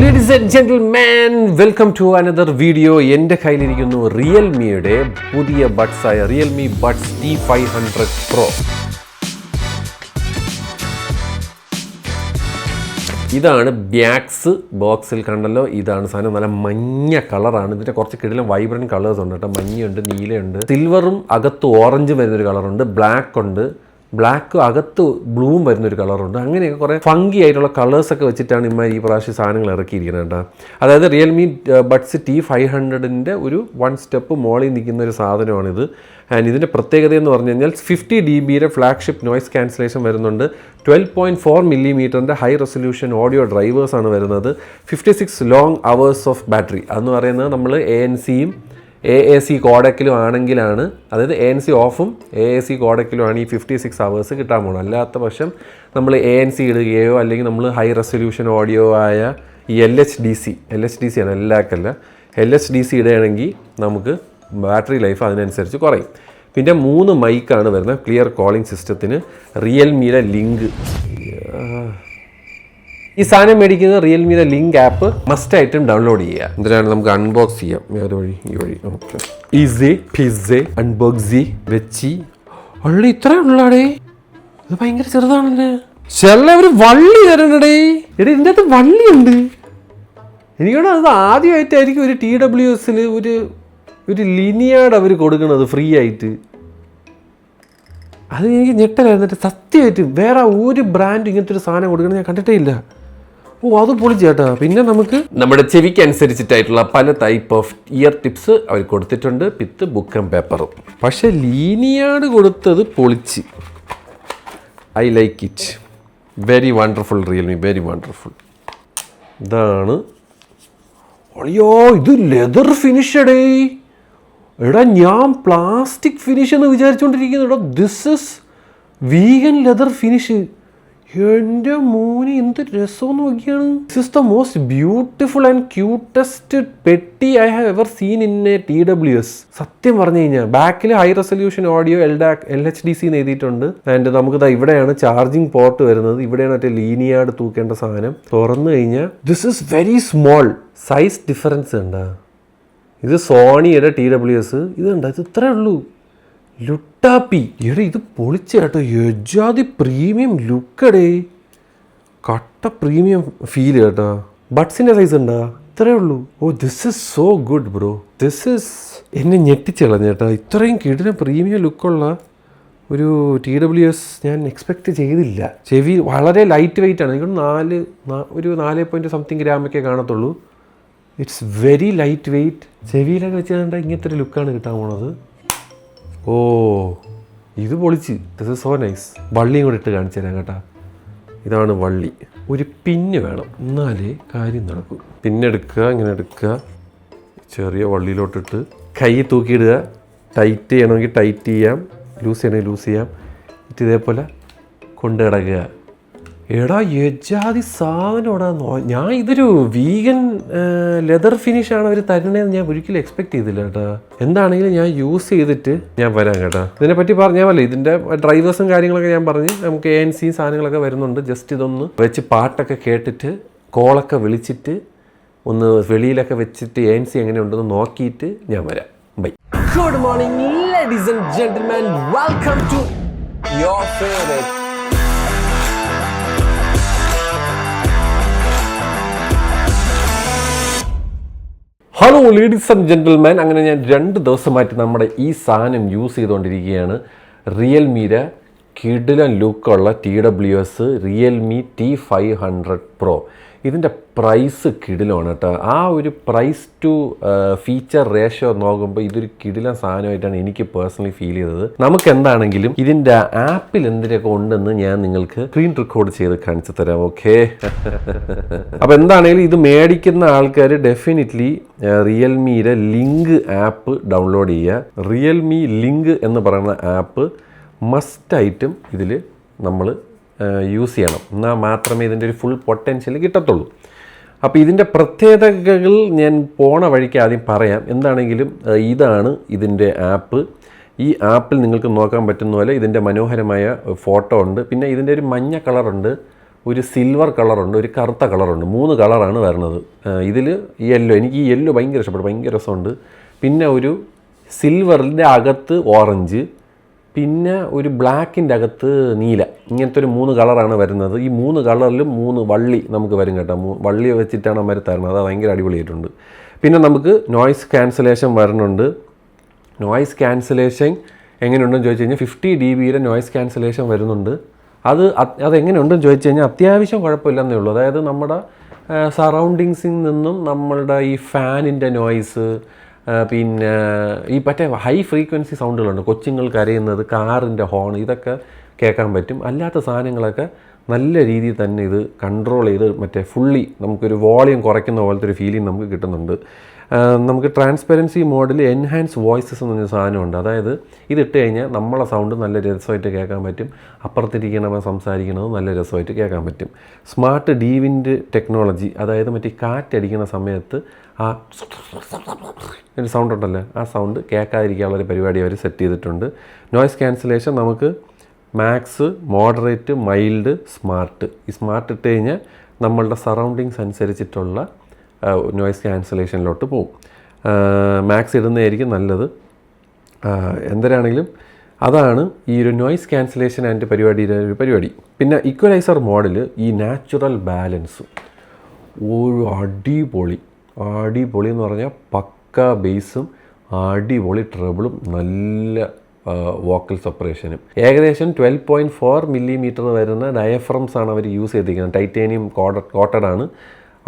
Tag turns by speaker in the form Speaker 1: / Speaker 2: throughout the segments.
Speaker 1: ladies and gentlemen, welcome to another video. എൻ്റെ കയ്യിലിരിക്കുന്നു റിയൽമിയുടെ പുതിയ buds ആയ റിയൽമി ബഡ്സ് T500 Pro. ഇതാണ് ബാക്സ് ബോക്സിൽ കണ്ടല്ലോ. ഇതാണ് സാധനം. നല്ല മഞ്ഞ കളറാണ്. ഇതിൻ്റെ കുറച്ച് കിടിലം വൈബ്രൻറ്റ് കളേഴ്സ് ഉണ്ട് കേട്ടോ. മഞ്ഞയുണ്ട്, നീലയുണ്ട്, സിൽവറും അകത്ത് ഓറഞ്ചും വരുന്നൊരു കളറുണ്ട്, ബ്ലാക്ക് ഉണ്ട്, ബ്ലാക്ക് അകത്ത് ബ്ലൂവും വരുന്നൊരു കളറുണ്ട്. അങ്ങനെയൊക്കെ കുറേ ഫങ്കി ആയിട്ടുള്ള കളേഴ്സൊക്കെ വെച്ചിട്ടാണ് ഇമ്മ ഈ പ്രാവശ്യം സാധനങ്ങൾ ഇറക്കിയിരിക്കുന്നത് കേട്ടോ. അതായത് റിയൽമി ബഡ്സ് T500ൻ്റെ ഒരു 1 സ്റ്റെപ്പ് മോളിൽ നിൽക്കുന്ന ഒരു സാധനമാണിത്. ആൻഡ് ഇതിൻ്റെ പ്രത്യേകത എന്ന് പറഞ്ഞു കഴിഞ്ഞാൽ 50 dBയുടെ ഫ്ലാഗ്ഷിപ്പ് നോയ്സ് ക്യാൻസലേഷൻ വരുന്നുണ്ട്. 12.4 mm ഹൈ റെസൊല്യൂഷൻ ഓഡിയോ ഡ്രൈവേഴ്സാണ് വരുന്നത്. 56 ലോങ് അവേഴ്സ് ഓഫ് ബാറ്ററി. അതെന്ന് പറയുന്നത് നമ്മൾ ANCയും AAC കോഡക്കിലും ആണെങ്കിലാണ്, അതായത് ANC ഓഫും AAC കോഡക്കിലുമാണ് ഈ 56 hours കിട്ടാൻ പോകുന്നത്. അല്ലാത്ത പക്ഷം നമ്മൾ ANC ഇടുകയോ അല്ലെങ്കിൽ നമ്മൾ ഹൈ റെസൊല്യൂഷൻ ഓഡിയോ ആയ ഈ LHDC ആണ്, എല്ലാക്കല്ല, LHDC ഇടുകയാണെങ്കിൽ നമുക്ക് ബാറ്ററി ലൈഫ് അതിനനുസരിച്ച് കുറയും. പിന്നെ 3 മൈക്കാണ് വരുന്നത് ക്ലിയർ കോളിംഗ് സിസ്റ്റത്തിന്. റിയൽമിയുടെ ലിങ്ക്, ഈ സാധനം മേടിക്കുന്നത് റിയൽമിയുടെ ലിങ്ക് ആപ്പ് മസ്റ്റായിട്ടും ഡൗൺലോഡ് ചെയ്യുക. എന്തിനാണ് നമുക്ക് അൺബോക്സ് ചെയ്യാം വേറെ വഴി, ഈ വഴി. ഓക്കെ, ഈസി പിസ്സ അൺബോക്സി വെച്ചി. വള്ളി ഇത്രേ ഉള്ളാടേ, ഇത് ഭയങ്കര ചെറുതാണല്ലേ. ചെല്ല ഒരു വള്ളി തരണടേ. എടേ, ഇതിൻ്റെ അകത്ത് വള്ളിയുണ്ട്. എനിക്കോട് അത് ആദ്യമായിട്ടായിരിക്കും ഒരു TWSൽ ഒരു ലിനിയാഡ് അവർ കൊടുക്കുന്നത് ഫ്രീ ആയിട്ട്. അത് എനിക്ക് ഞെട്ടലായിരുന്നിട്ട് സത്യമായിട്ട്. വേറെ ഒരു ബ്രാൻഡ് ഇങ്ങനത്തെ ഒരു സാധനം കൊടുക്കണം ഞാൻ കണ്ടിട്ടേ ഇല്ല. ഓ, അത് പൊളിച്ചേട്ടാ. പിന്നെ നമുക്ക് നമ്മുടെ ചെവിക്ക് അനുസരിച്ചിട്ടായിട്ടുള്ള പല ടൈപ്പ് ഓഫ് ഇയർ ടിപ്സ് അവർ കൊടുത്തിട്ടുണ്ട്, വിത്ത് ബുക്ക് ആൻഡ് പേപ്പറും. പക്ഷെ ലീനിയാഡ് കൊടുത്തത് പൊളിച്ച്. I like it. Very wonderful Realme, very wonderful. ഇതാണ്. അയ്യോ, ഇത് ലെതർ ഫിനിഷഡേ. എടാ, ഞാൻ പ്ലാസ്റ്റിക് ഫിനിഷ് എന്ന് വിചാരിച്ചുകൊണ്ടിരിക്കുന്നു. എടാ, this is vegan leather finish. എൻ്റെ മോനെ, എന്ത് രസമെന്ന് നോക്കിയാണ്. This is the most beautiful and cutest പെട്ടി I have ever seen in a TWS. സത്യം പറഞ്ഞു കഴിഞ്ഞാൽ ബാക്കിൽ ഹൈ റെസൊല്യൂഷൻ ഓഡിയോ LHDC എന്ന് എഴുതിയിട്ടുണ്ട്. ആൻഡ് നമുക്ക് ഇവിടെയാണ് ചാർജിങ് പോർട്ട് വരുന്നത്. ഇവിടെയാണ് മറ്റേ ലീനിയാഡ് തൂക്കേണ്ട സാധനം. തുറന്നു കഴിഞ്ഞാൽ this is very small. Size difference ഉണ്ടാ. ഇത് സോണിയുടെ TWS, ഇതുണ്ട്, ഇത് ഇത്രേ ഉള്ളൂ. ലുട്ടാപ്പി. എടേ, ഇത് പൊളിച്ച കേട്ടോ. യജാതി പ്രീമിയം ലുക്കടേ. കട്ട പ്രീമിയം ഫീൽ കേട്ടോ. ബഡ്സിൻ്റെ സൈസ് ഉണ്ടാ, ഇത്രേ ഉള്ളൂ. ഓ, this is so good bro. This is എന്നെ ഞെട്ടിച്ചളഞ്ഞ കേട്ടോ. ഇത്രയും കിടില പ്രീമിയം ലുക്കുള്ള ഒരു TWS ഞാൻ എക്സ്പെക്റ്റ് ചെയ്തില്ല. ചെവി വളരെ ലൈറ്റ് വെയിറ്റ് ആണ്. എനിക്ക് ഒരു 4 ഗ്രാമൊക്കെ കാണത്തുള്ളൂ. It's very light weight. ചെവിയിലൊക്കെ വെച്ച് കണ്ടാൽ ഇങ്ങനത്തെ ഒരു ലുക്കാണ് കിട്ടാൻ പോണത്. ഓ, ഇത് പൊളിച്ച്. This is so nice. വള്ളിയും കൂടെ ഇട്ട് കാണിച്ചു തരാം കേട്ടോ. ഇതാണ് വള്ളി. ഒരു പിന്ന് വേണം, എന്നാലേ കാര്യം നടക്കും. പിന്നെടുക്കുക, ഇങ്ങനെ എടുക്കുക, ചെറിയ വള്ളിയിലോട്ടിട്ട് കൈ തൂക്കിയിടുക. ടൈറ്റ് ചെയ്യണമെങ്കിൽ ടൈറ്റ് ചെയ്യാം, ലൂസ് ചെയ്യണമെങ്കിൽ ലൂസ് ചെയ്യാം. എന്നിട്ട് ഇതേപോലെ കൊണ്ട് കിടക്കുക. എടാ, യജാതി സാധനോടാ. ഞാൻ ഇതൊരു വീഗൻ ലെതർ ഫിനിഷാണ് അവർ തരണേന്ന് ഞാൻ ഒരിക്കലും എക്സ്പെക്ട് ചെയ്തില്ല കേട്ടോ. എന്താണെങ്കിലും ഞാൻ യൂസ് ചെയ്തിട്ട് ഞാൻ വരാം കേട്ടോ. ഇതിനെപ്പറ്റി പറഞ്ഞാൽ ഇതിൻ്റെ ഡ്രൈവേഴ്സും കാര്യങ്ങളൊക്കെ ഞാൻ പറഞ്ഞ് നമുക്ക് ANC സാധനങ്ങളൊക്കെ വരുന്നുണ്ട്. ജസ്റ്റ് ഇതൊന്ന് വെച്ച് പാട്ടൊക്കെ കേട്ടിട്ട് കോളൊക്കെ വിളിച്ചിട്ട് ഒന്ന് വെളിയിലൊക്കെ വെച്ചിട്ട് ANC എങ്ങനെയുണ്ടെന്ന് നോക്കിയിട്ട് ഞാൻ വരാം. Bye. Good morning ladies and gentlemen, welcome to your favourite hello ladies and gentleman. അങ്ങനെ ഞാൻ 2 ദിവസമായിട്ട് നമ്മുടെ ഈ സാധനം യൂസ് ചെയ്തുകൊണ്ടിരിക്കുകയാണ്. റിയൽമിയുടെ കിടിലൻ ലുക്കുള്ള TWS റിയൽമി T500 Pro. ഇതിൻ്റെ പ്രൈസ് കിടിലാണ് കേട്ടോ. ആ ഒരു പ്രൈസ് ടു ഫീച്ചർ റേഷ്യോ നോക്കുമ്പോൾ ഇതൊരു കിടിലൻ സാധനമായിട്ടാണ് എനിക്ക് പേഴ്സണലി ഫീൽ ചെയ്തത്. നമുക്ക് എന്താണെങ്കിലും ഇതിൻ്റെ ആപ്പിൽ എന്തിനൊക്കെ ഉണ്ടെന്ന് ഞാൻ നിങ്ങൾക്ക് സ്ക്രീൻ റെക്കോർഡ് ചെയ്ത് കാണിച്ചു തരാം. ഓക്കെ, അപ്പോൾ എന്താണെങ്കിലും ഇത് മേടിക്കുന്ന ആൾക്കാർ ഡെഫിനറ്റ്ലി റിയൽമിയുടെ ലിങ്ക് ആപ്പ് ഡൗൺലോഡ് ചെയ്യുക. റിയൽമി ലിങ്ക് എന്ന് പറയുന്ന ആപ്പ് മസ്റ്റായിട്ടും ഇതിൽ നമ്മൾ യൂസ് ചെയ്യണം. എന്നാൽ മാത്രമേ ഇതിൻ്റെ ഒരു ഫുൾ പൊട്ടൻഷ്യൽ കിട്ടത്തുള്ളൂ. അപ്പോൾ ഇതിൻ്റെ പ്രത്യേകതകൾ ഞാൻ പോണ വഴിക്ക് ആദ്യം പറയാം. എന്താണെങ്കിലും ഇതാണ് ഇതിൻ്റെ ആപ്പ്. ഈ ആപ്പിൽ നിങ്ങൾക്ക് നോക്കാൻ പറ്റുന്ന പോലെ ഇതിൻ്റെ മനോഹരമായ ഫോട്ടോ ഉണ്ട്. പിന്നെ ഇതിൻ്റെ ഒരു മഞ്ഞ കളറുണ്ട്, ഒരു സിൽവർ കളറുണ്ട്, ഒരു കറുത്ത കളറുണ്ട്, 3 കളറാണ് വരുന്നത്. ഇതിൽ യെല്ലോ, എനിക്ക് ഈ യെല്ലോ ഭയങ്കര ഇഷ്ടപ്പെട്ടു, ഭയങ്കര രസമുണ്ട്. പിന്നെ ഒരു സിൽവറിൻ്റെ അകത്ത് ഓറഞ്ച്, പിന്നെ ഒരു ബ്ലാക്കിൻ്റെ അകത്ത് നീല, ഇങ്ങനത്തെ ഒരു 3 കളറാണ് വരുന്നത്. ഈ 3 കളറിലും 3 വള്ളി നമുക്ക് വരും കേട്ടോ. വള്ളി വെച്ചിട്ടാണ് അവർ തരുന്നത്, അത് ഭയങ്കര അടിപൊളിയായിട്ടുണ്ട്. പിന്നെ നമുക്ക് നോയ്സ് ക്യാൻസലേഷൻ വരുന്നുണ്ട്. നോയ്സ് ക്യാൻസലേഷൻ എങ്ങനെയുണ്ടെന്ന് ചോദിച്ചു കഴിഞ്ഞാൽ 50 dBയുടെ നോയ്സ് ക്യാൻസലേഷൻ വരുന്നുണ്ട്. അതെങ്ങനെയുണ്ടെന്ന് ചോദിച്ചു കഴിഞ്ഞാൽ അത്യാവശ്യം കുഴപ്പമില്ലെന്നേ ഉള്ളൂ. അതായത് നമ്മുടെ സറൗണ്ടിങ്സിൽ നിന്നും നമ്മളുടെ ഈ ഫാനിൻ്റെ നോയ്സ്, പിന്നെ ഈ മറ്റേ ഹൈ ഫ്രീക്വൻസി സൗണ്ടുകളുണ്ട്, കൊച്ചുങ്ങൾ കരയുന്നത്, കാറിൻ്റെ ഹോൺ, ഇതൊക്കെ കേൾക്കാൻ പറ്റും. അല്ലാത്ത സാധനങ്ങളൊക്കെ നല്ല രീതിയിൽ തന്നെ ഇത് കൺട്രോൾ ചെയ്ത് മറ്റേ ഫുള്ളി നമുക്കൊരു വോളിയം കുറയ്ക്കുന്ന പോലത്തെ ഒരു ഫീലിംഗ് നമുക്ക് കിട്ടുന്നുണ്ട്. നമുക്ക് ട്രാൻസ്പെറൻസി മോഡിൽ എൻഹാൻസ് വോയിസസ് എന്ന് പറഞ്ഞ സാധനമുണ്ട്. അതായത് ഇതിട്ട് കഴിഞ്ഞാൽ നമ്മളെ സൗണ്ട് നല്ല രസമായിട്ട് കേൾക്കാൻ പറ്റും, അപ്പുറത്തിരിക്കണവൻ സംസാരിക്കുന്നത് നല്ല രസമായിട്ട് കേൾക്കാൻ പറ്റും. സ്മാർട്ട് ഡീവിൻഡ് ടെക്നോളജി, അതായത് മറ്റേ കാറ്റടിക്കുന്ന സമയത്ത് ആ ഒരു സൗണ്ട് ഉണ്ടല്ലോ, ആ സൗണ്ട് കേൾക്കാതിരിക്കാനുള്ള ഒരു പരിപാടി അവർ സെറ്റ് ചെയ്തിട്ടുണ്ട്. നോയ്സ് ക്യാൻസലേഷൻ നമുക്ക് മാക്സ്, മോഡറേറ്റ്, മൈൽഡ്, സ്മാർട്ട്. ഈ സ്മാർട്ട് ഇട്ട് കഴിഞ്ഞാൽ നമ്മളുടെ സറൗണ്ടിങ്സ് അനുസരിച്ചിട്ടുള്ള നോയ്സ് ക്യാൻസലേഷനിലോട്ട് പോകും. മാക്സ് ഇടുന്നതായിരിക്കും നല്ലത്. എന്തരാണെങ്കിലും അതാണ് ഈ ഒരു നോയ്സ് ക്യാൻസലേഷൻ ആൻഡ് പരിപാടിയുടെ ഒരു പരിപാടി. പിന്നെ ഇക്വലൈസർ മോഡിൽ ഈ നാച്ചുറൽ ബാലൻസ് ഒരു അടിപൊളി എന്ന് പറഞ്ഞാൽ പക്ക ബേസും അടിപൊളി ട്രബിളും നല്ല വോക്കൽ സെപ്പറേഷനും. ഏകദേശം 12.4 mm വരുന്ന ഡയഫ്രംസ് ആണ് അവർ യൂസ് ചെയ്തിരിക്കുന്നത്. ടൈറ്റാനിയം കോട്ടഡ് ആണ്.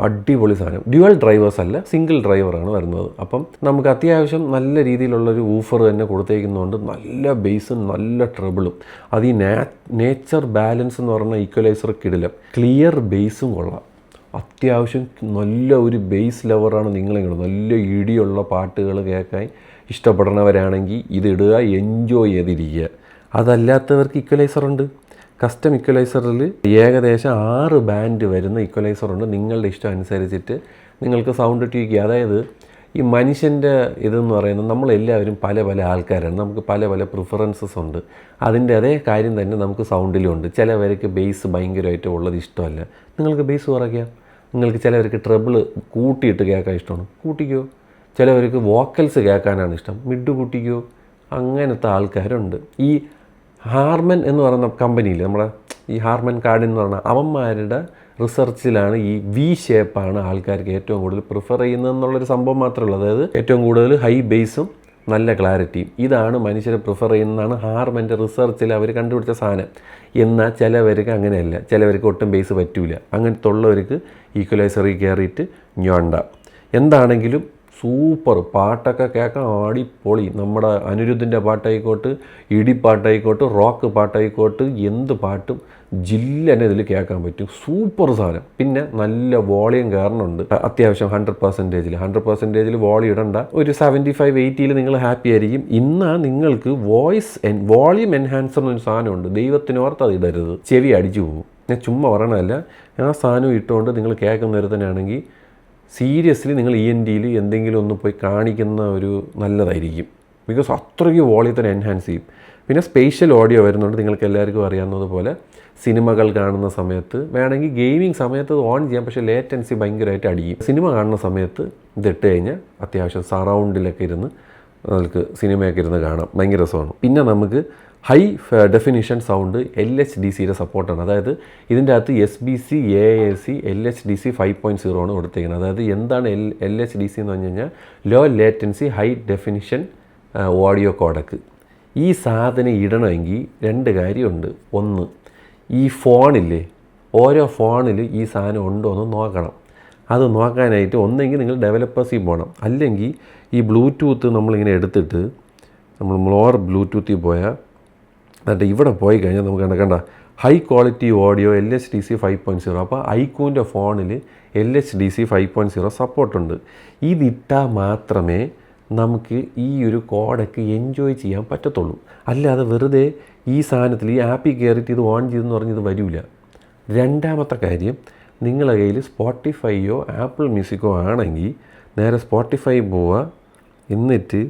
Speaker 1: അടിപൊളി സാധനം. ഡ്യുവൽ ഡ്രൈവേഴ്സ് അല്ല, സിംഗിൾ ഡ്രൈവറാണ് വരുന്നത്. അപ്പം നമുക്ക് അത്യാവശ്യം നല്ല രീതിയിലുള്ളൊരു ഊഫർ തന്നെ കൊടുത്തേക്കുന്നതുകൊണ്ട് നല്ല ബേസും നല്ല ട്രബിളും. അത് ഈ നേച്ചർ ബാലൻസ് എന്ന് പറഞ്ഞ ഈക്വലൈസർ കിടിലം. ക്ലിയർ ബേസും കൊള്ളാം. അത്യാവശ്യം നല്ല ഒരു ബേസ് ലവറാണ് നിങ്ങളിങ്ങനെ നല്ല ഇടിയുള്ള പാട്ടുകൾ കേൾക്കാൻ ഇഷ്ടപ്പെടുന്നവരാണെങ്കിൽ ഇതിടുക, എൻജോയ് ചെയ്തിരിക്കുക. അതല്ലാത്തവർക്ക് ഇക്വലൈസറുണ്ട്. കസ്റ്റം ഇക്വലൈസറിൽ ഏകദേശം 6 ബാൻഡ് വരുന്ന ഇക്വലൈസറുണ്ട്. നിങ്ങളുടെ ഇഷ്ടം അനുസരിച്ചിട്ട് നിങ്ങൾക്ക് സൗണ്ട് ട്യൂക്കുക. അതായത് ഈ മനുഷ്യൻ്റെ ഇതെന്ന് പറയുന്നത് നമ്മളെല്ലാവരും പല ആൾക്കാരാണ്, നമുക്ക് പല പ്രിഫറൻസസ് ഉണ്ട്. അതിൻ്റെ അതേ കാര്യം തന്നെ നമുക്ക് സൗണ്ടിലും ഉണ്ട്. ചിലവർക്ക് ബേസ് ഭയങ്കരമായിട്ട് ഉള്ളത് ഇഷ്ടമല്ല, നിങ്ങൾക്ക് ബേസ് കുറയ്ക്കാം. നിങ്ങൾക്ക് ചിലവർക്ക് ട്രബിൾ കൂട്ടിയിട്ട് കേൾക്കാൻ ഇഷ്ടമാണ്, കൂട്ടിക്കോ. ചിലവർക്ക് വോക്കൽസ് കേൾക്കാനാണ് ഇഷ്ടം, മിഡ് കൂട്ടിക്കോ. അങ്ങനത്തെ ആൾക്കാരുണ്ട്. ഈ ഹാർമൻ എന്ന് പറയുന്ന കമ്പനിയിൽ നമ്മുടെ ഈ ഹാർമൻ കാർഡിൻ എന്ന് പറഞ്ഞാൽ അവന്മാരുടെ റിസർച്ചിലാണ് ഈ വി ഷേപ്പാണ് ആൾക്കാർക്ക് ഏറ്റവും കൂടുതൽ പ്രിഫർ ചെയ്യുന്നതെന്നുള്ളൊരു സംഭവം മാത്രമേ ഉള്ളൂ. അതായത് ഏറ്റവും കൂടുതൽ ഹൈ ബേസും നല്ല ക്ലാരിറ്റിയും ഇതാണ് മനുഷ്യരെ പ്രിഫർ ചെയ്യുന്നതാണ് ഹാർമൻ്റെ റിസർച്ചിൽ അവർ കണ്ടുപിടിച്ച സാധനം. എന്നാൽ ചിലവർക്ക് അങ്ങനെയല്ല, ചിലവർക്ക് ഒട്ടും ബേസ് പറ്റൂല. അങ്ങനത്തെ ഉള്ളവർക്ക് ഈക്വലൈസറിൽ കയറിയിട്ട് ഞൊണ്ട. എന്താണെങ്കിലും സൂപ്പർ പാട്ടൊക്കെ കേൾക്കാൻ അടിപൊളി. നമ്മുടെ അനിരുദ്ധിൻ്റെ പാട്ടായിക്കോട്ട്, ഇടിപ്പാട്ടായിക്കോട്ട്, റോക്ക് പാട്ടായിക്കോട്ട്, എന്ത് പാട്ടും ജില്ലനെ ഇതിൽ കേൾക്കാൻ പറ്റും. സൂപ്പർ സാധനം. പിന്നെ നല്ല വോളിയം കയറുന്നുണ്ട് അത്യാവശ്യം 100%. വോളിയം ഇടണ്ട, ഒരു 75-80 നിങ്ങൾ ഹാപ്പി ആയിരിക്കും. ഇന്ന് നിങ്ങൾക്ക് വോളിയം എൻഹാൻസർ എന്നൊരു സാധനമുണ്ട്. ദൈവത്തിനോർത്ത് അത് ഇടരുത്, ചെവി അടിച്ചു പോകും. ഞാൻ ചുമ്മാ പറയണതല്ല. ആ സാധനം ഇട്ടുകൊണ്ട് നിങ്ങൾ കേൾക്കുന്നൊരുത്തനാണെങ്കിൽ സീരിയസ്ലി നിങ്ങൾ ENTയിൽ എന്തെങ്കിലും ഒന്ന് പോയി കാണിക്കുന്ന ഒരു നല്ലതായിരിക്കും. ബിക്കോസ് അത്രയ്ക്ക് വോളിയത്തിന് എൻഹാൻസ് ചെയ്യും. പിന്നെ സ്പേഷ്യൽ ഓഡിയോ വരുന്നുണ്ട്. നിങ്ങൾക്ക് എല്ലാവർക്കും അറിയാവുന്നതുപോലെ സിനിമകൾ കാണുന്ന സമയത്ത് വേണമെങ്കിൽ ഗെയിമിംഗ് സമയത്ത് ഓൺ ചെയ്യാം, പക്ഷേ ലേറ്റൻസി ഭയങ്കരമായിട്ട് അടിക്കും. സിനിമ കാണുന്ന സമയത്ത് ഇതിട്ട് കഴിഞ്ഞാൽ അത്യാവശ്യം സറൗണ്ടിലൊക്കെ ഇരുന്ന് നമുക്ക് സിനിമയൊക്കെ ഇരുന്ന് കാണാം, ഭയങ്കര രസമാണ്. പിന്നെ നമുക്ക് ഹൈ ഡെഫിനിഷൻ സൗണ്ട് LHDCയുടെ സപ്പോർട്ടാണ്. അതായത് ഇതിൻ്റെ അകത്ത് SBC, AAC, LHDC 5.0 ആണ് കൊടുത്തേക്കുന്നത്. അതായത് എന്താണ് LHDC എന്ന് പറഞ്ഞു കഴിഞ്ഞാൽ low latency high definition audio codec. ഈ സാധനം ഇടണമെങ്കിൽ 2 കാര്യമുണ്ട്. ഒന്ന്, ഈ ഫോണില്ലേ, ഓരോ ഫോണിൽ ഈ സാധനം ഉണ്ടോ എന്ന് നോക്കണം. അത് നോക്കാനായിട്ട് ഒന്നെങ്കിൽ നിങ്ങൾ ഡെവലപ്പേഴ്സിൽ പോകണം, അല്ലെങ്കിൽ ഈ ബ്ലൂടൂത്ത് നമ്മളിങ്ങനെ എടുത്തിട്ട് നമ്മൾ ബ്ലൂടൂത്തിൽ പോയാൽ എന്നിട്ട് ഇവിടെ പോയി കഴിഞ്ഞാൽ നമുക്ക് കണ്ട ഹൈ ക്വാളിറ്റി ഓഡിയോ LHDC 5.0. അപ്പോൾ ഐക്യൂൻ്റെ ഫോണിൽ LHDC 5.0 സപ്പോർട്ടുണ്ട്. ഇതിട്ടാൽ മാത്രമേ നമുക്ക് ഈ ഒരു കോഡൊക്കെ എൻജോയ് ചെയ്യാൻ പറ്റത്തുള്ളൂ. അല്ലാതെ വെറുതെ ഈ സാധനത്തിൽ ഈ ആപ്പിൽ കയറിയിട്ട് ഇത് ഓൺ ചെയ്തെന്ന് പറഞ്ഞത് വരില്ല. രണ്ടാമത്തെ കാര്യം, നിങ്ങളുടെ കയ്യിൽ സ്പോട്ടിഫൈയോ ആപ്പിൾ മ്യൂസിക്കോ ആണെങ്കിൽ നേരെ സ്പോട്ടിഫൈ പോവുക. എന്നിട്ട്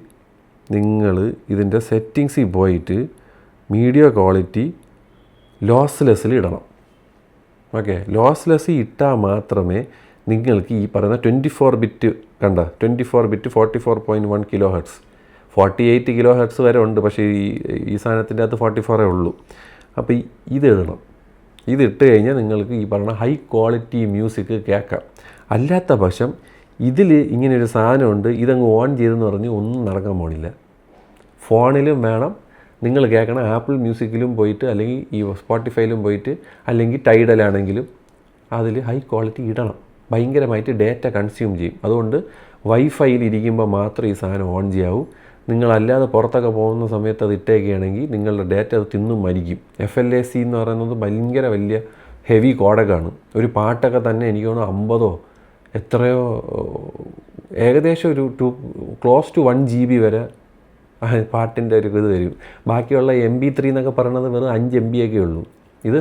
Speaker 1: നിങ്ങൾ ഇതിൻ്റെ സെറ്റിങ്സിൽ പോയിട്ട് മീഡിയ ക്വാളിറ്റി ലോസ്ലെസ്സിൽ ഇടണം. ഓക്കെ, ലോസ്ലെസ് ഇട്ടാൽ മാത്രമേ നിങ്ങൾക്ക് ഈ പറയുന്ന 24 bit 24 bit 44.1 kilo hertz 48 kilo hertz വരെ ഉണ്ട്. പക്ഷേ ഈ സാധനത്തിൻ്റെ അകത്ത് 44 ഉള്ളൂ. അപ്പോൾ ഇതിടണം. ഇതിട്ട് കഴിഞ്ഞാൽ നിങ്ങൾക്ക് ഈ പറഞ്ഞ ഹൈ ക്വാളിറ്റി മ്യൂസിക് കേൾക്കാം. അല്ലാത്ത പക്ഷം ഇതിൽ ഇങ്ങനെയൊരു സാധനമുണ്ട്, ഇതങ്ങ് ഓൺ ചെയ്തെന്ന് പറഞ്ഞ് ഒന്നും നടക്കാൻ പോണില്ല. ഫോണിലും വേണം, നിങ്ങൾ കേൾക്കണം ആപ്പിൾ മ്യൂസിക്കിലും പോയിട്ട്, അല്ലെങ്കിൽ ഈ സ്പോട്ടിഫൈയിലും പോയിട്ട്, അല്ലെങ്കിൽ ടൈഡലാണെങ്കിലും അതിൽ ഹൈ ക്വാളിറ്റി ഇടണം. ഭയങ്കരമായിട്ട് ഡേറ്റ കൺസ്യൂം ചെയ്യും. അതുകൊണ്ട് വൈഫൈയിൽ ഇരിക്കുമ്പോൾ മാത്രം ഈ സാധനം ഓൺ ചെയ്യാവൂ. നിങ്ങളല്ലാതെ പുറത്തൊക്കെ പോകുന്ന സമയത്ത് അത് ഇട്ടേക്കുകയാണെങ്കിൽ നിങ്ങളുടെ ഡേറ്റ അത് തിന്നും മരിക്കും. FLAC എന്ന് പറയുന്നത് ഭയങ്കര വലിയ ഹെവി കോഡക്കാണ്. ഒരു പാട്ടൊക്കെ തന്നെ എനിക്ക് തോന്നുന്നു 50 എത്രയോ ഏകദേശം ഒരു ക്ലോസ് ടു 1 GB വരെ പാട്ടിൻ്റെ ഒരു ഇത് തരും. ബാക്കിയുള്ള MP3 എന്നൊക്കെ പറയണത് വെറും 5 MB ഒക്കെ ഉള്ളൂ. ഇത്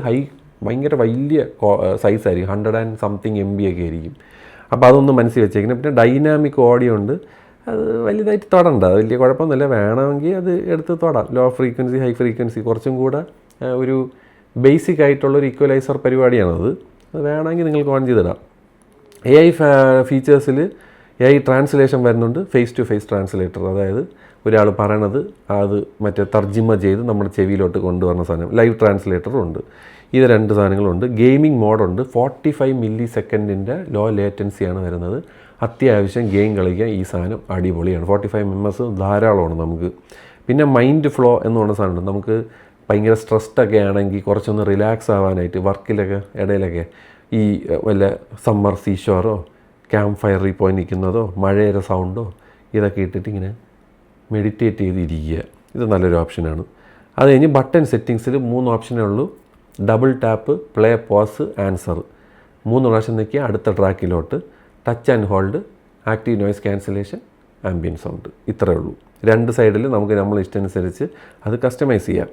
Speaker 1: ഭയങ്കര വലിയ സൈസായിരിക്കും, 100 and something MB ഒക്കെ ആയിരിക്കും. അപ്പോൾ അതൊന്ന് മനസ്സിൽ വെച്ചേക്കുന്നത്. പിന്നെ ഡൈനാമിക് ഓഡിയോ ഉണ്ട്, അത് വലുതായിട്ട് തൊടണ്ട, അത് വലിയ കുഴപ്പമൊന്നുമില്ല. വേണമെങ്കിൽ അത് എടുത്ത് തൊടാം. ലോ ഫ്രീക്വൻസി ഹൈ ഫ്രീക്വൻസി കുറച്ചും കൂടെ ഒരു ബേസിക് ആയിട്ടുള്ളൊരു ഈക്വലൈസർ പരിപാടിയാണത്. അത് വേണമെങ്കിൽ നിങ്ങൾക്ക് ഓൺ ചെയ്തിടാം. AI ഫീച്ചേഴ്സിൽ AI ട്രാൻസ്ലേഷൻ വരുന്നുണ്ട്, ഫേസ് ടു ഫേസ് ട്രാൻസ്ലേറ്റർ. അതായത് ഒരാൾ പറയണത് അത് മറ്റേ തർജിമ ചെയ്ത് നമ്മുടെ ചെവിയിലോട്ട് കൊണ്ടുവരുന്ന സാധനം. ലൈവ് ട്രാൻസ്ലേറ്ററും ഉണ്ട്. ഇത് 2 സാധനങ്ങളുണ്ട്. ഗെയിമിംഗ് മോഡുണ്ട്. 45 മില്ലി സെക്കൻഡിൻ്റെ ലോ ലേറ്റൻസിയാണ് വരുന്നത്. അത്യാവശ്യം ഗെയിം കളിക്കാൻ ഈ സാധനം അടിപൊളിയാണ്. 45 ms ധാരാളമാണ് നമുക്ക്. പിന്നെ മൈൻഡ് ഫ്ലോ എന്ന് പറഞ്ഞ സാധനമുണ്ട്. നമുക്ക് ഭയങ്കര സ്ട്രെസ്ഡൊക്കെ ആണെങ്കിൽ കുറച്ചൊന്ന് റിലാക്സ് ആവാനായിട്ട് വർക്കിലൊക്കെ ഇടയിലൊക്കെ ഈ വല്ല സമ്മർ സീഷോറോ ക്യാമ്പ് ഫയറിൽ പോയി നിൽക്കുന്നതോ മഴയുടെ സൗണ്ടോ ഇതൊക്കെ ഇട്ടിട്ട് ഇങ്ങനെ മെഡിറ്റേറ്റ് ചെയ്തിരിക്കുക. ഇത് നല്ലൊരു ഓപ്ഷനാണ്. അത് കഴിഞ്ഞ് ബട്ടൺ സെറ്റിങ്സിൽ 3 ഓപ്ഷനേ ഉള്ളൂ. Double tap, play, pause, answer. 3 പ്രാവശ്യം നിൽക്കുക അടുത്ത ട്രാക്കിലോട്ട്. Touch and hold, active noise cancellation, ambient sound. ഇത്രയേ ഉള്ളൂ. 2 സൈഡിൽ നമുക്ക് നമ്മൾ ഇഷ്ടമനുസരിച്ച് അത് കസ്റ്റമൈസ് ചെയ്യാം.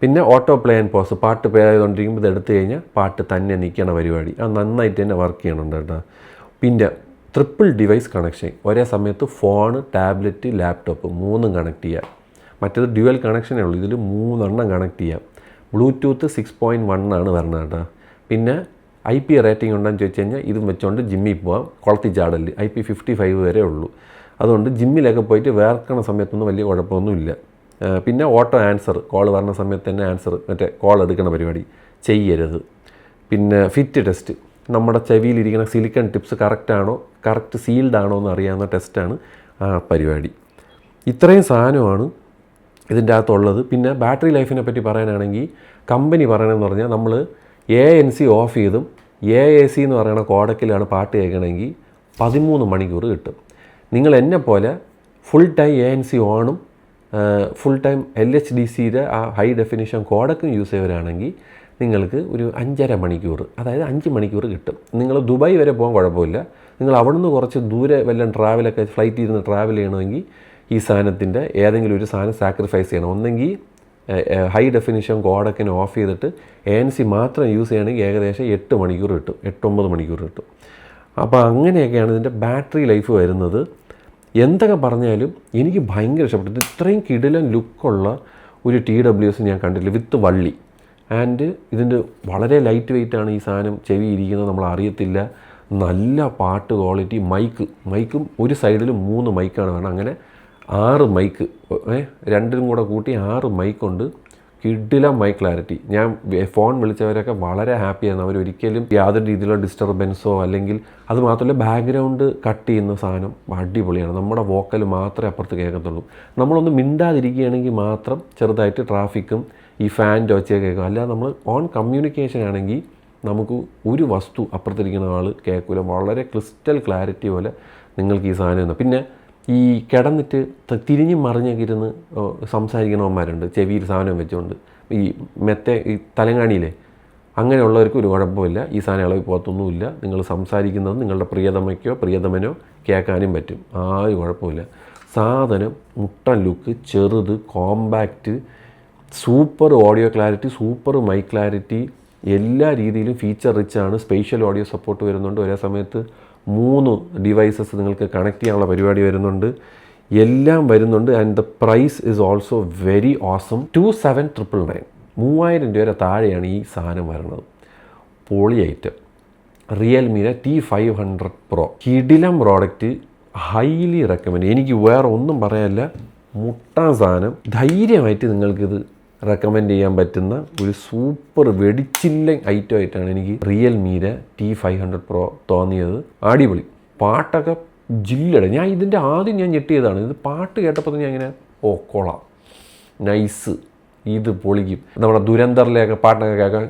Speaker 1: പിന്നെ ഓട്ടോ പ്ലേ ആൻഡ് പോസ്, പാട്ട് പ്ലേ ആയതുകൊണ്ടിരിക്കുമ്പോൾ ഇത് എടുത്തു കഴിഞ്ഞാൽ പാട്ട് തന്നെ നിൽക്കണ പരിപാടി. അത് നന്നായിട്ട് തന്നെ വർക്ക് ചെയ്യണുണ്ട് കേട്ടോ. പിന്നെ ട്രിപ്പിൾ ഡിവൈസ് കണക്ഷൻ, ഒരേ സമയത്ത് ഫോണ്, ടാബ്ലറ്റ്, ലാപ്ടോപ്പ് 3 കണക്ട് ചെയ്യാം. മറ്റേത് ഡ്യുവൽ കണക്ഷനേ ഉള്ളൂ, ഇതിൽ 3 കണക്ട് ചെയ്യാം. ബ്ലൂടൂത്ത് 6.1 ആണ് വരുന്നത് കേട്ടോ. പിന്നെ IP റേറ്റിംഗ് ഉണ്ടെന്ന് ചോദിച്ചു കഴിഞ്ഞാൽ ഇതും വെച്ചുകൊണ്ട് ജിമ്മിൽ പോകാം. കുളത്തി ചാടല് IP55 വരെ ഉള്ളൂ. അതുകൊണ്ട് ജിമ്മിലൊക്കെ പോയിട്ട് വേർക്കണ സമയത്തൊന്നും വലിയ കുഴപ്പമൊന്നുമില്ല. പിന്നെ ഓട്ടോ ആൻസർ, കോൾ വരുന്ന സമയത്ത് തന്നെ ആൻസർ, മറ്റേ കോൾ എടുക്കുന്ന പരിപാടി ചെയ്യരുത്. പിന്നെ ഫിറ്റ് ടെസ്റ്റ്, നമ്മുടെ ചെവിയിലിരിക്കുന്ന സിലിക്കൺ ടിപ്സ് കറക്റ്റ് സീൽഡ് ആണോ എന്ന് അറിയാവുന്ന ടെസ്റ്റാണ് ആ പരിപാടി. ഇത്രയും സാധനമാണ് ഇതിൻ്റെ അകത്തുള്ളത്. പിന്നെ ബാറ്ററി ലൈഫിനെ പറ്റി പറയാനാണെങ്കിൽ കമ്പനി പറയണമെന്ന് പറഞ്ഞാൽ നമ്മൾ ANC ഓഫ് ചെയ്തും AAC എന്ന് പറയുന്ന കോഡക്കിലാണ് പാട്ട് കേൾക്കണമെങ്കിൽ 13 മണിക്കൂർ കിട്ടും. നിങ്ങൾ എന്നെപ്പോലെ ഫുൾ ടൈം ANC ഓണും ഫുൾ ടൈം LHDCയുടെ ആ ഹൈ ഡെഫിനിഷൻ കോഡക്കും യൂസ് ചെയ്തവരാണെങ്കിൽ നിങ്ങൾക്ക് ഒരു 5.5 മണിക്കൂർ, അതായത് 5 മണിക്കൂർ കിട്ടും. നിങ്ങൾ ദുബായ് വരെ പോകാൻ കുഴപ്പമില്ല. നിങ്ങൾ അവിടെ നിന്ന് കുറച്ച് ദൂരെ വല്ലതും ട്രാവലൊക്കെ ഫ്ലൈറ്റിൽ ഇരുന്ന് ട്രാവൽ ചെയ്യണമെങ്കിൽ ഈ സാധനത്തിൻ്റെ ഏതെങ്കിലും ഒരു സാധനം സാക്രിഫൈസ് ചെയ്യണം. ഒന്നെങ്കിൽ ഹൈ ഡെഫിനിഷൻ കോഡക്കിനെ ഓഫ് ചെയ്തിട്ട് ANC മാത്രം യൂസ് ചെയ്യണമെങ്കിൽ ഏകദേശം 8 മണിക്കൂർ കിട്ടും, 8-9 മണിക്കൂർ കിട്ടും. അപ്പോൾ അങ്ങനെയൊക്കെയാണ് ഇതിൻ്റെ ബാറ്ററി ലൈഫ് വരുന്നത്. എന്തൊക്കെ പറഞ്ഞാലും എനിക്ക് ഭയങ്കര ഇഷ്ടപ്പെട്ടു. ഇത്രയും കിടിലൻ ലുക്കുള്ള ഒരു TWS ഞാൻ കണ്ടില്ല, വിത്ത് വള്ളി. ആൻഡ് ഇതിൻ്റെ വളരെ ലൈറ്റ് വെയ്റ്റാണ് ഈ സാധനം. ചെവി ഇരിക്കുന്നത് നമ്മൾ അറിയത്തില്ല. നല്ല പാട്ട് ക്വാളിറ്റി. മൈക്കും ഒരു സൈഡിൽ 3 മൈക്കാണ് വേണം. അങ്ങനെ 6 മൈക്ക്, 2 കൂടെ കൂട്ടി 6 മൈക്കുണ്ട്. കിടിലം മൈക്ക് ക്ലാരിറ്റി. ഞാൻ ഫോൺ വിളിച്ചവരൊക്കെ വളരെ ഹാപ്പിയായിരുന്നു. അവരൊരിക്കലും യാതൊരു രീതിയിലുള്ള ഡിസ്റ്റർബൻസോ അല്ലെങ്കിൽ അത് മാത്രമല്ല ബാക്ക്ഗ്രൗണ്ട് കട്ട് ചെയ്യുന്ന സാധനം അടിപൊളിയാണ്. നമ്മുടെ വോക്കൽ മാത്രമേ അപ്പുറത്ത് കേൾക്കത്തുള്ളൂ. നമ്മളൊന്ന് മിണ്ടാതിരിക്കുകയാണെങ്കിൽ മാത്രം ചെറുതായിട്ട് ട്രാഫിക്കും ഈ ഫാനിൻ്റെ ഒച്ചയൊക്കെ കേൾക്കും. അല്ലാതെ നമ്മൾ ഓൺ കമ്മ്യൂണിക്കേഷൻ ആണെങ്കിൽ നമുക്ക് ഒരു വസ്തു അപ്പുറത്തിരിക്കുന്ന ആൾ കേൾക്കില്ല. വളരെ ക്രിസ്റ്റൽ ക്ലാരിറ്റി പോലെ നിങ്ങൾക്ക് ഈ സാധനം. പിന്നെ ഈ കിടന്നിട്ട് തിരിഞ്ഞും മറിഞ്ഞൊക്കെ ഇരുന്ന് സംസാരിക്കണവന്മാരുണ്ട് ചെവിയിൽ സാധനം വെച്ചുകൊണ്ട്. ഈ തലങ്ങാണിയിലെ അങ്ങനെയുള്ളവർക്ക് ഒരു കുഴപ്പമില്ല. ഈ സാധനം ഇളകി പോകത്തൊന്നുമില്ല. നിങ്ങൾ സംസാരിക്കുന്നത് നിങ്ങളുടെ പ്രിയതമയ്ക്കോ പ്രിയതമനോ കേൾക്കാനും പറ്റും. ആരും കുഴപ്പമില്ല. സാധനം മുട്ടൻ ലുക്ക്, ചെറുത്, compact, super audio clarity, super mic clarity, എല്ലാ രീതിയിലും ഫീച്ചർ റിച്ചാണ്. സ്പേഷ്യൽ ഓഡിയോ സപ്പോർട്ട് വരുന്നുണ്ട്. ഒരേ സമയത്ത് 3 ഡിവൈസസ് നിങ്ങൾക്ക് കണക്ട് ചെയ്യാനുള്ള പരിപാടി വരുന്നുണ്ട്. എല്ലാം വരുന്നുണ്ട്. And the price is also very awesome. 27,999 3000 രൂപ താഴെയാണ് ഈ സാധനം വരുന്നത്. പൊളി ഐറ്റം. റിയൽമിയുടെ T500 Pro കിടിലം പ്രോഡക്റ്റ്, ഹൈലി റെക്കമെൻഡ്. എനിക്ക് വേറെ ഒന്നും പറയാനില്ല, മുട്ടാൻ സാധനം. ധൈര്യമായിട്ട് നിങ്ങൾക്കിത് റെക്കമെൻഡ് ചെയ്യാൻ പറ്റുന്ന ഒരു സൂപ്പർ വെടിച്ചില്ല ഐറ്റം ആയിട്ടാണ് എനിക്ക് റിയൽമിയുടെ T500 Pro തോന്നിയത്. അടിപൊളി പാട്ടൊക്കെ ജില്ലട. ഞാൻ ഇതിൻ്റെ ആദ്യം ഞാൻ ഞെട്ടിയതാണ്. ഇത് പാട്ട് കേട്ടപ്പോൾ ഞാൻ ഇങ്ങനെ കൊള്ളാം, നൈസ്, ഇത് പൊളിക്കും. നമ്മുടെ ദുരന്തറിലെയൊക്കെ പാട്ടൊക്കെ കേൾക്കാൻ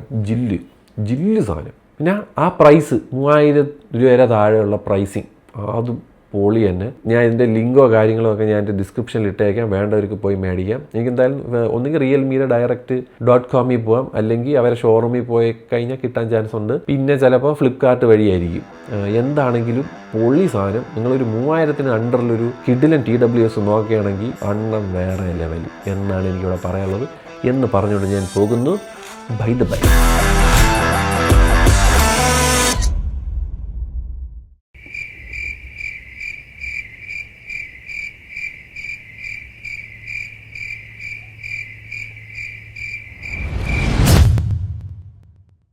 Speaker 1: ജില്ല് സാധനം. പിന്നെ ആ പ്രൈസ് 3000 രൂപ താഴെയുള്ള പ്രൈസിങ്, അതും പൊളി തന്നെ. ഞാൻ ഇതിൻ്റെ ലിങ്കോ കാര്യങ്ങളോ ഒക്കെ ഞാൻ എൻ്റെ ഡിസ്ക്രിപ്ഷനിൽ ഇട്ടേക്കാം, വേണ്ടവർക്ക് പോയി മേടിക്കാം. എനിക്ക് എന്തായാലും ഒന്നുകിൽ റിയൽമിയുടെ direct.com പോകാം, അല്ലെങ്കിൽ അവരെ ഷോറൂമിൽ പോയി കഴിഞ്ഞാൽ കിട്ടാൻ ചാൻസ് ഉണ്ട്. പിന്നെ ചിലപ്പോൾ ഫ്ലിപ്കാർട്ട് വഴിയായിരിക്കും. എന്താണെങ്കിലും പൊളി സാധനം. നിങ്ങളൊരു 3000-ന് അണ്ടറിലൊരു കിഡിലൻ TWS നോക്കുകയാണെങ്കിൽ അണ്ണം വേറെ ലെവൽ എന്നാണ് എനിക്കിവിടെ പറയാനുള്ളത്. എന്ന് പറഞ്ഞുകൊണ്ട് ഞാൻ പോകുന്നു. ബൈ.